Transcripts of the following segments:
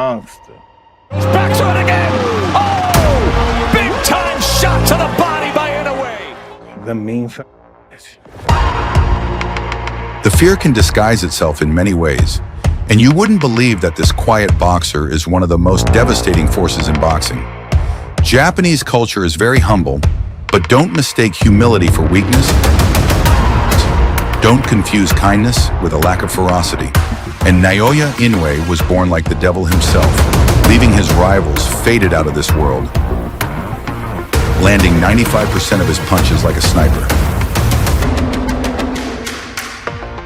monster. Back to it again! Oh! Big time shot to the body by Inoue! The mean. The fear can disguise itself in many ways, and you wouldn't believe that this quiet boxer is one of the most devastating forces in boxing. Japanese culture is very humble, but don't mistake humility for weakness. Don't confuse kindness with a lack of ferocity. And Naoya Inoue was born like the devil himself, leaving his rivals faded out of this world, landing 95% of his punches like a sniper.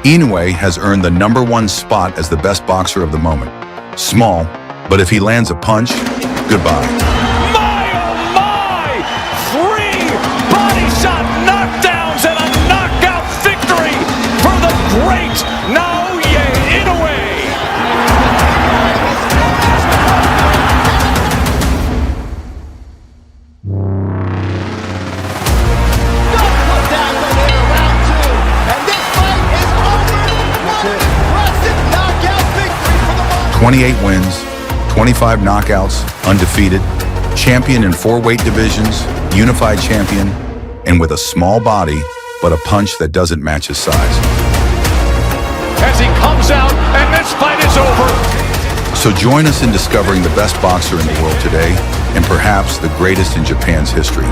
Inoue has earned the #1 spot as the best boxer of the moment. Small, but if he lands a punch, goodbye. My oh my! 3 body shot knockdowns and a knockout victory for the great Naoya Inoue! Don't put down the leader, round 2, and this fight is over. Impressive knockout victory for the Monster. 28 wins, 25 knockouts, undefeated, champion in 4 weight divisions, unified champion, and with a small body, but a punch that doesn't match his size. As he comes out, and this fight is over. So join us in discovering the best boxer in the world today, and perhaps the greatest in Japan's history.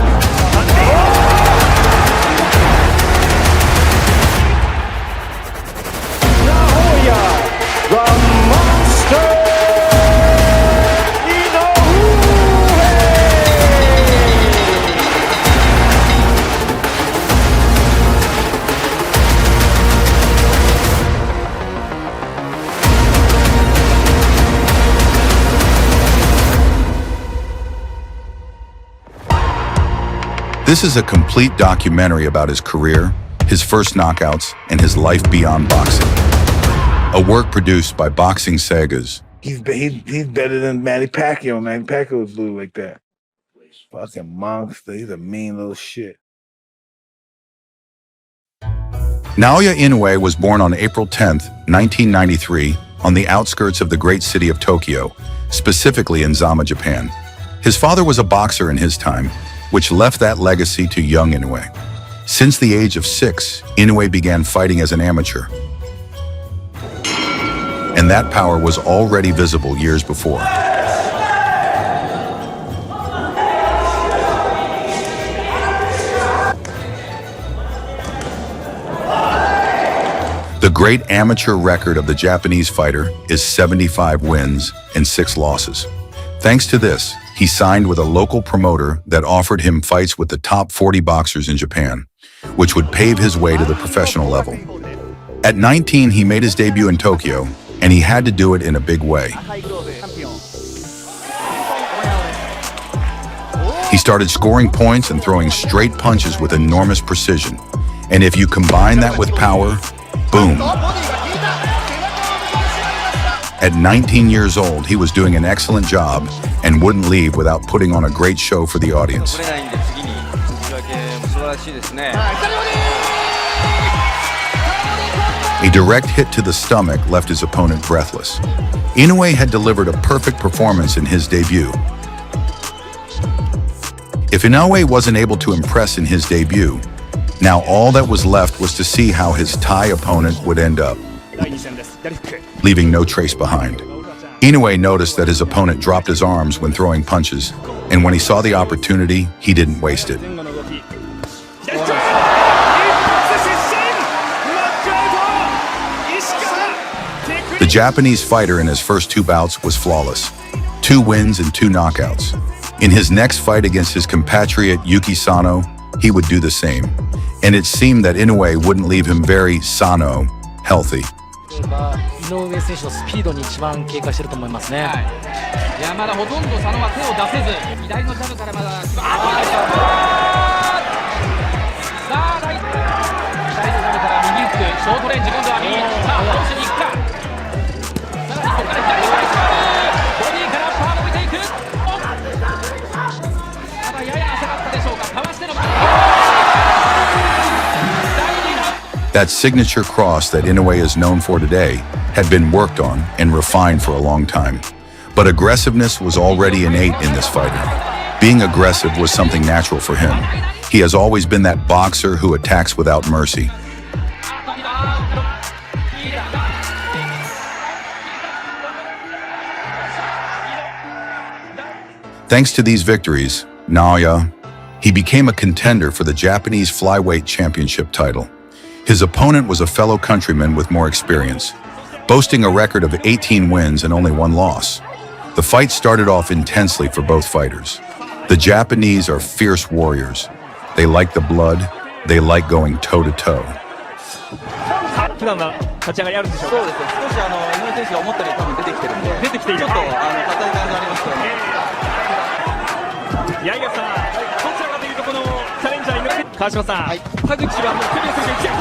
Naoya, the monster Inoue! This is a complete documentary about his career, his first knockouts, and his life beyond boxing. A work produced by Boxing Sagas. He's better than Manny Pacquiao. Manny Pacquiao was blue like that. Fucking monster. He's a mean little shit. Naoya Inoue was born on April 10th, 1993, on the outskirts of the great city of Tokyo, specifically in Zama, Japan. His father was a boxer in his time, which left that legacy to young Inoue. Since the age of 6, Inoue began fighting as an amateur. And that power was already visible years before. The great amateur record of the Japanese fighter is 75 wins and 6 losses. Thanks to this, he signed with a local promoter that offered him fights with the top 40 boxers in Japan, which would pave his way to the professional level. At 19, he made his debut in Tokyo, and he had to do it in a big way. He started scoring points and throwing straight punches with enormous precision. And if you combine that with power, boom. At 19 years old, he was doing an excellent job and wouldn't leave without putting on a great show for the audience. A direct hit to the stomach left his opponent breathless. Inoue had delivered a perfect performance in his debut. If Inoue wasn't able to impress in his debut, now all that was left was to see how his Thai opponent would end up, leaving no trace behind. Inoue noticed that his opponent dropped his arms when throwing punches, and when he saw the opportunity, he didn't waste it. The Japanese fighter in his first 2 bouts was flawless, 2 wins and 2 knockouts. In his next fight against his compatriot Yuki Sano, he would do the same, and it seemed that Inoue wouldn't leave him very Sano, healthy. 井上選手のスピードに一番警戒してると思いますね。いやまだほとんど佐野は手を出せず、左のジャブからまだ。さあ左のジャブから右フック、ショートレンジ今度は右。さあ倒しに行くか。さらにここから左のボディからパワーを抜いていく。ただやや浅かったでしょうか。かわしての。That signature cross that Inoue is known for today had been worked on and refined for a long time. But aggressiveness was already innate in this fighter. Being aggressive was something natural for him. He has always been that boxer who attacks without mercy. Thanks to these victories, Naoya, he became a contender for the Japanese flyweight championship title. His opponent was a fellow countryman with more experience, boasting a record of 18 wins and only 1 loss. The fight started off intensely for both fighters. The Japanese are fierce warriors. They like the blood. They like going toe-to-toe. 普段は立ち上がりあるんでしょうか。そうですね。少し井上選手が思ったより多分出てきてるんで、出てきているちょっと硬い感じがありますけどね。八重樫さん、どちらかというとこのチャレンジャー井上、川島さん、はい田口はもうクリア選手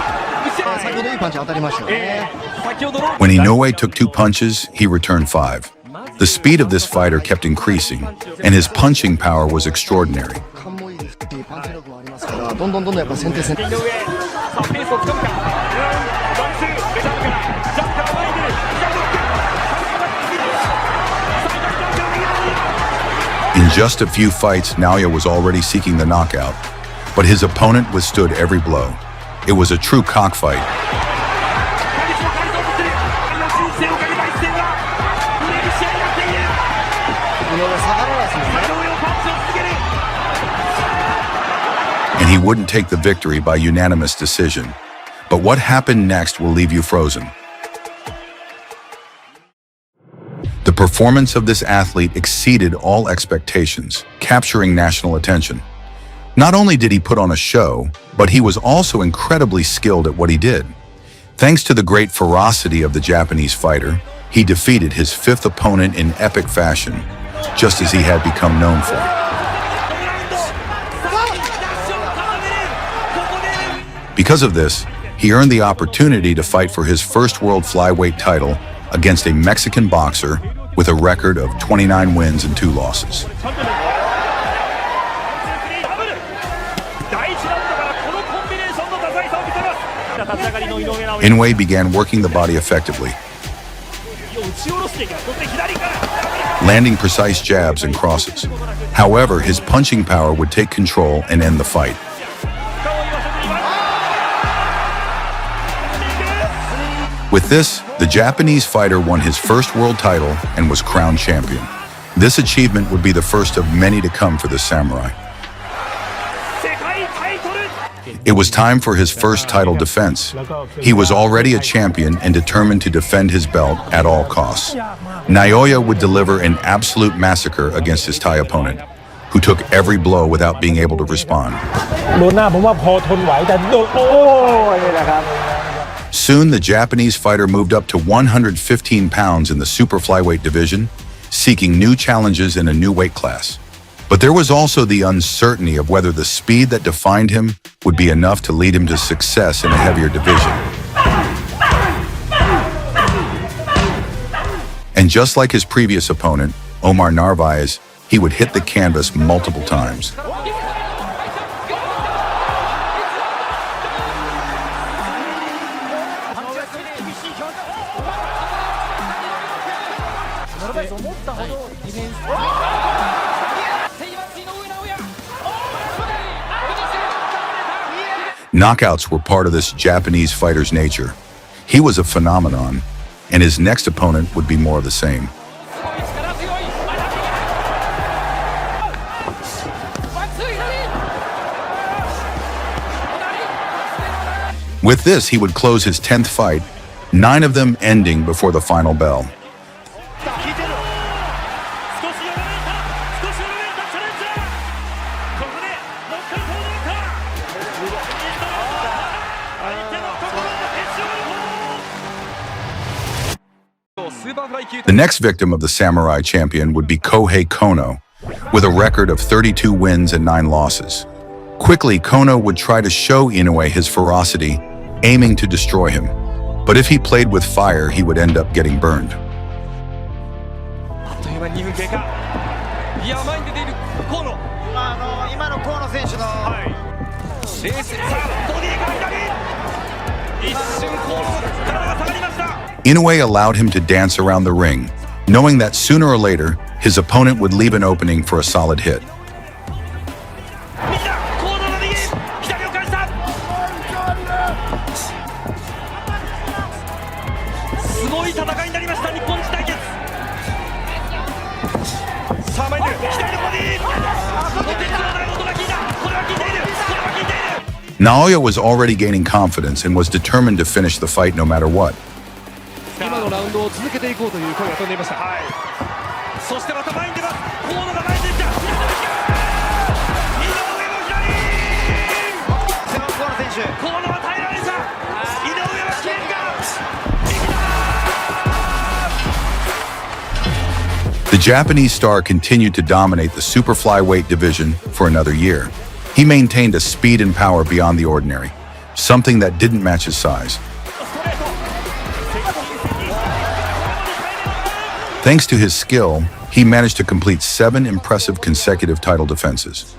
先ほどいいパンチ当たりましたよね。先ほどの When Inoue took 2 punches, he returned 5. The speed of this fighter kept increasing, and his punching power was extraordinary. 勘もいいですし、パンチ力もありますから、どんどんやっぱ先手先手。井上、さあペースをつかむか。ワンツー、ベターからジャンプから前に出る。In just a few fights, Naoya was already seeking the knockout, but his opponent withstood every blow. It was a true cockfight. And he wouldn't take the victory by unanimous decision. But what happened next will leave you frozen. The performance of this athlete exceeded all expectations, capturing national attention. Not only did he put on a show, but he was also incredibly skilled at what he did. Thanks to the great ferocity of the Japanese fighter, he defeated his 5th opponent in epic fashion, just as he had become known for. Because of this, he earned the opportunity to fight for his first world flyweight title against a Mexican boxer with a record of 29 wins and 2 losses. Inoue began working the body effectively, landing precise jabs and crosses. However, his punching power would take control and end the fight. With this, the Japanese fighter won his first world title and was crowned champion. This achievement would be the first of many to come for the samurai. It was time for his first title defense. He was already a champion and determined to defend his belt at all costs. Naoya would deliver an absolute massacre against his Thai opponent, who took every blow without being able to respond. Soon, the Japanese fighter moved up to 115 pounds in the super flyweight division, seeking new challenges in a new weight class. But there was also the uncertainty of whether the speed that defined him would be enough to lead him to success in a heavier division. And just like his previous opponent, Omar Narvaez, he would hit the canvas multiple times. Knockouts were part of this Japanese fighter's nature. He was a phenomenon, and his next opponent would be more of the same. With this, he would close his 10th fight, 9 of them ending before the final bell. The next victim of the samurai champion would be Kohei Kono, with a record of 32 wins and 9 losses. Quickly, Kono would try to show Inoue his ferocity, aiming to destroy him. But if he played with fire, he would end up getting burned. Inoue allowed him to dance around the ring, knowing that sooner or later, his opponent would leave an opening for a solid hit. Naoya was already gaining confidence and was determined to finish the fight no matter what. 今のラウンドを続けていこうという声が飛んでいました。そしてまた前に出ます。河野が前に出てきた。井上の左。河野は耐えられた。井上は決めるか。 The Japanese star continued to dominate the super flyweight division for another year. He maintained a speed and power beyond the ordinary, something that didn't match his size. Thanks to his skill, he managed to complete 7 impressive consecutive title defenses.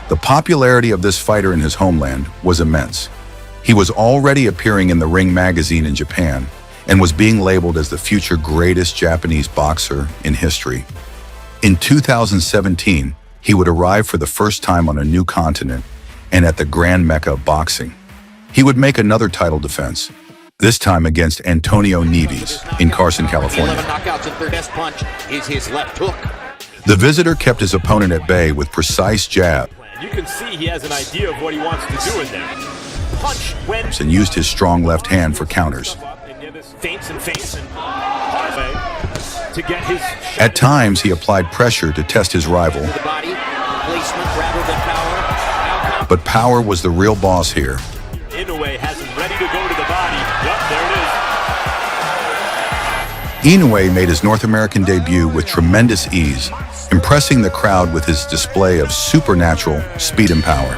The popularity of this fighter in his homeland was immense. He was already appearing in the Ring magazine in Japan and was being labeled as the future greatest Japanese boxer in history. In 2017, he would arrive for the first time on a new continent and at the grand mecca of boxing. He would make another title defense, this time against Antonio Nieves in Carson, California. 11 knockouts and their best punch is his left hook. The visitor kept his opponent at bay with precise jab. You can see he has an idea of what he wants to do in there. Punch when And used his strong left hand for counters. Feints and to get his At times, he applied pressure to test his rival, The body, placement rather than power. but power was the real boss here. Inoue has him ready to go to the body. Yep, there it is. Inoue made his North American debut with tremendous ease, impressing the crowd with his display of supernatural speed and power.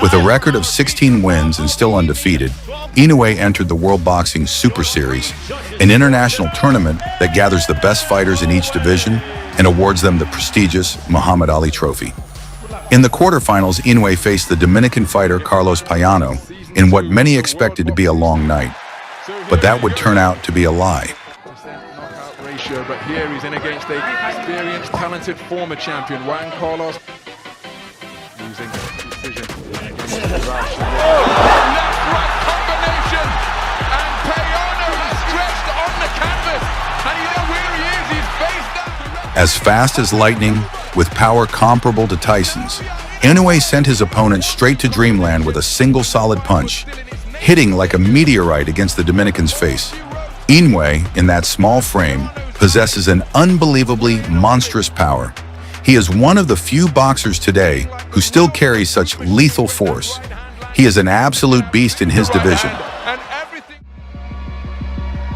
With a record of 16 wins and still undefeated, Inoue entered the World Boxing Super Series, an international tournament that gathers the best fighters in each division and awards them the prestigious Muhammad Ali Trophy. In the quarterfinals, Inoue faced the Dominican fighter Carlos Payano in what many expected to be a long night, but that would turn out to be a lie. Knockout ratio, but here he's in against a experienced, talented former champion, Juan Carlos. Losing decision. Left-right combination, and Payano is stretched on the canvas, and you know where he is, he's face down. As fast as lightning, with power comparable to Tyson's, Inoue sent his opponent straight to dreamland with a single solid punch, hitting like a meteorite against the Dominican's face. Inoue, in that small frame, possesses an unbelievably monstrous power. He is one of the few boxers today who still carries such lethal force. He is an absolute beast in his division.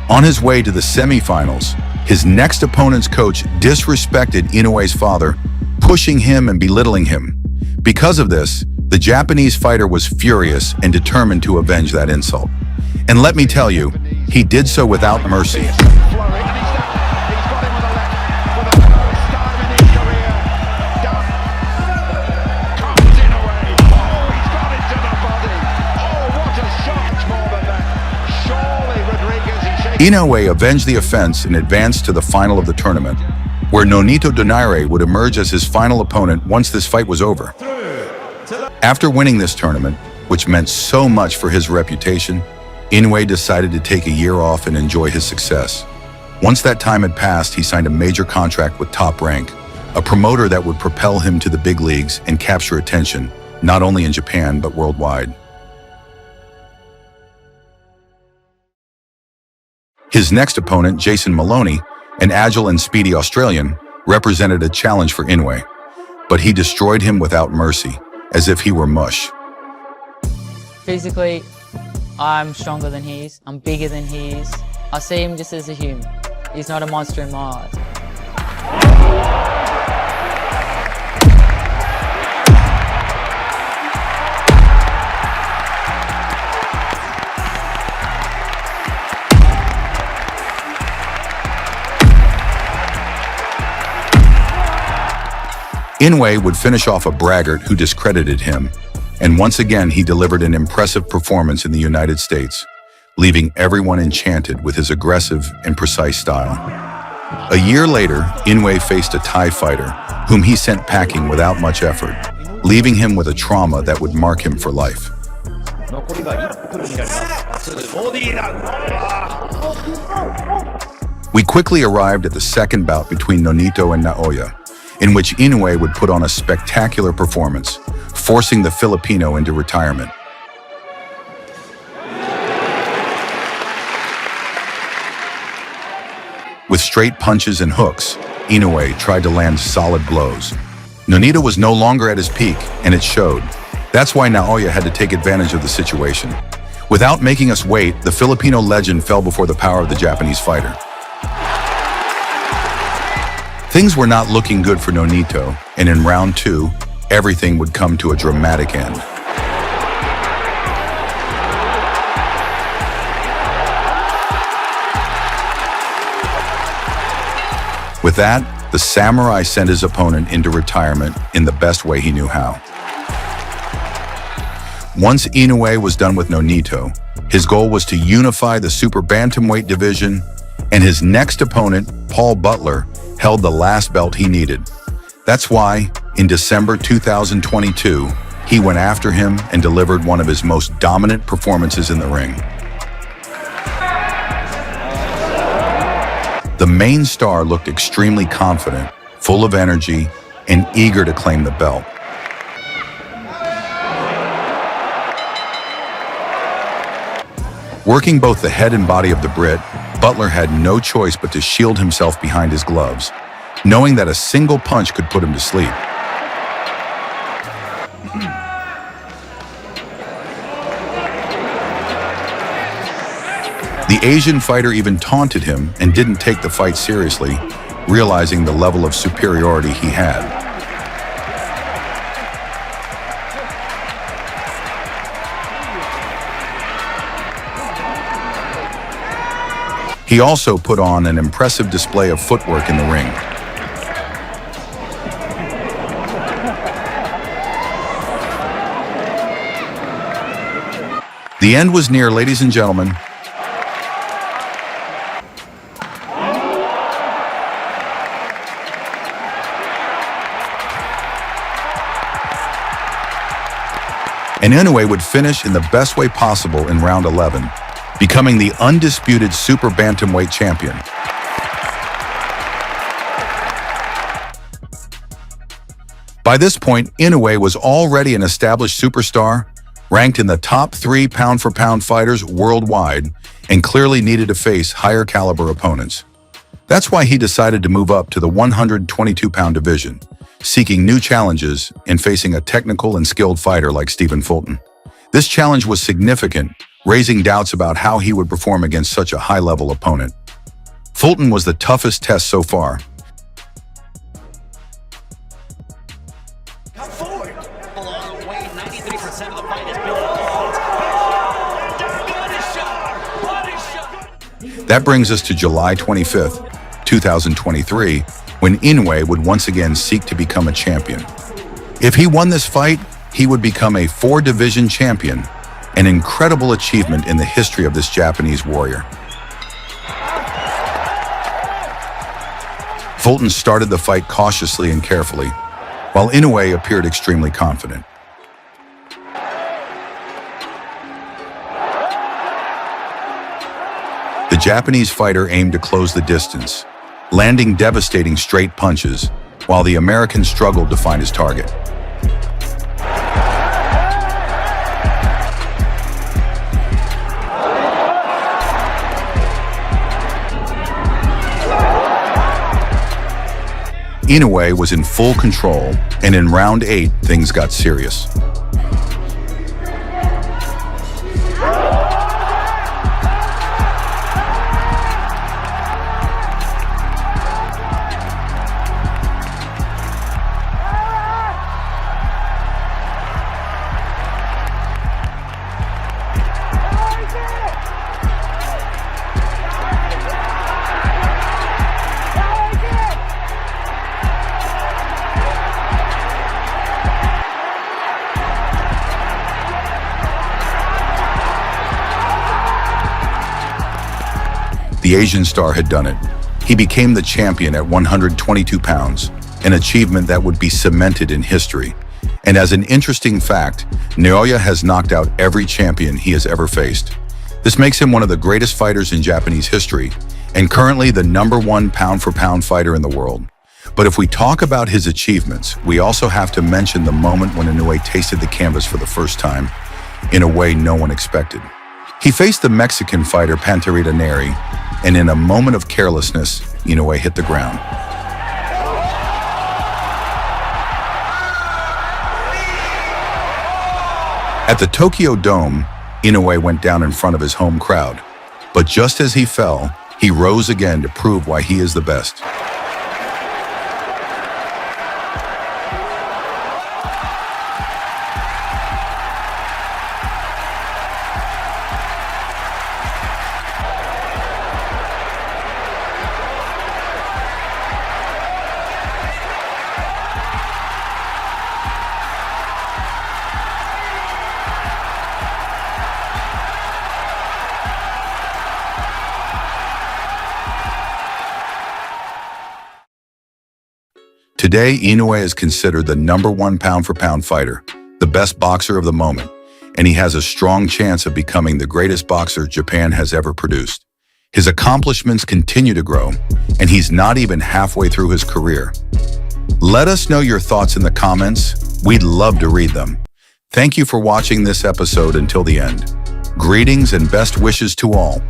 On his way to the semifinals, his next opponent's coach disrespected Inoue's father, pushing him and belittling him. Because of this, the Japanese fighter was furious and determined to avenge that insult. And let me tell you, he did so without mercy. Inoue avenged the offense and advanced to the final of the tournament, where Nonito Donaire would emerge as his final opponent once this fight was over. After winning this tournament, which meant so much for his reputation, Inoue decided to take a year off and enjoy his success. Once that time had passed, he signed a major contract with Top Rank, a promoter that would propel him to the big leagues and capture attention, not only in Japan, but worldwide. His next opponent, Jason Maloney, an agile and speedy Australian, represented a challenge for Inoue, but he destroyed him without mercy, as if he were mush. Physically, I'm stronger than he is. I'm bigger than he is. I see him just as a human. He's not a monster in my eyes. Inoue would finish off a braggart who discredited him, and once again he delivered an impressive performance in the United States, leaving everyone enchanted with his aggressive and precise style. A year later, Inoue faced a Thai fighter, whom he sent packing without much effort, leaving him with a trauma that would mark him for life. We quickly arrived at the second bout between Nonito and Naoya, in which Inoue would put on a spectacular performance, forcing the Filipino into retirement. With straight punches and hooks, Inoue tried to land solid blows. Nonito was no longer at his peak, and it showed. That's why Naoya had to take advantage of the situation. Without making us wait, the Filipino legend fell before the power of the Japanese fighter. Things were not looking good for Nonito, and in round 2, everything would come to a dramatic end. With that, the samurai sent his opponent into retirement in the best way he knew how. Once Inoue was done with Nonito, his goal was to unify the super bantamweight division, and his next opponent, Paul Butler, held the last belt he needed. That's why, in December 2022, he went after him and delivered one of his most dominant performances in the ring. The main star looked extremely confident, full of energy, and eager to claim the belt. Working both the head and body of the Brit, Butler had no choice but to shield himself behind his gloves, knowing that a single punch could put him to sleep. The Asian fighter even taunted him and didn't take the fight seriously, realizing the level of superiority he had. He also put on an impressive display of footwork in the ring. The end was near, ladies and gentlemen. And Inoue would finish in the best way possible in round 11, becoming the undisputed super bantamweight champion. By this point, Inoue was already an established superstar, ranked in the top 3 pound-for-pound fighters worldwide, and clearly needed to face higher caliber opponents. That's why he decided to move up to the 122-pound division, seeking new challenges and facing a technical and skilled fighter like Stephen Fulton. This challenge was significant, raising doubts about how he would perform against such a high-level opponent. Fulton was the toughest test so far. Come forward. Along the way, 93% of the fight is built. That brings us to July 25th, 2023, when Inoue would once again seek to become a champion. If he won this fight, he would become a 4-division champion, an incredible achievement in the history of this Japanese warrior. Fulton started the fight cautiously and carefully, while Inoue appeared extremely confident. The Japanese fighter aimed to close the distance, landing devastating straight punches, while the American struggled to find his target. Inoue was in full control, and in round 8, things got serious. The Asian star had done it. He became the champion at 122 pounds, an achievement that would be cemented in history. And as an interesting fact, Naoya has knocked out every champion he has ever faced. This makes him one of the greatest fighters in Japanese history, and currently the #1 pound-for-pound fighter in the world. But if we talk about his achievements, we also have to mention the moment when Inoue tasted the canvas for the first time, in a way no one expected. He faced the Mexican fighter Panterita Neri, and in a moment of carelessness, Inoue hit the ground. At the Tokyo Dome, Inoue went down in front of his home crowd. But just as he fell, he rose again to prove why he is the best. Today, Inoue is considered the #1 pound-for-pound fighter, the best boxer of the moment, and he has a strong chance of becoming the greatest boxer Japan has ever produced. His accomplishments continue to grow, and he's not even halfway through his career. Let us know your thoughts in the comments. We'd love to read them. Thank you for watching this episode until the end. Greetings and best wishes to all.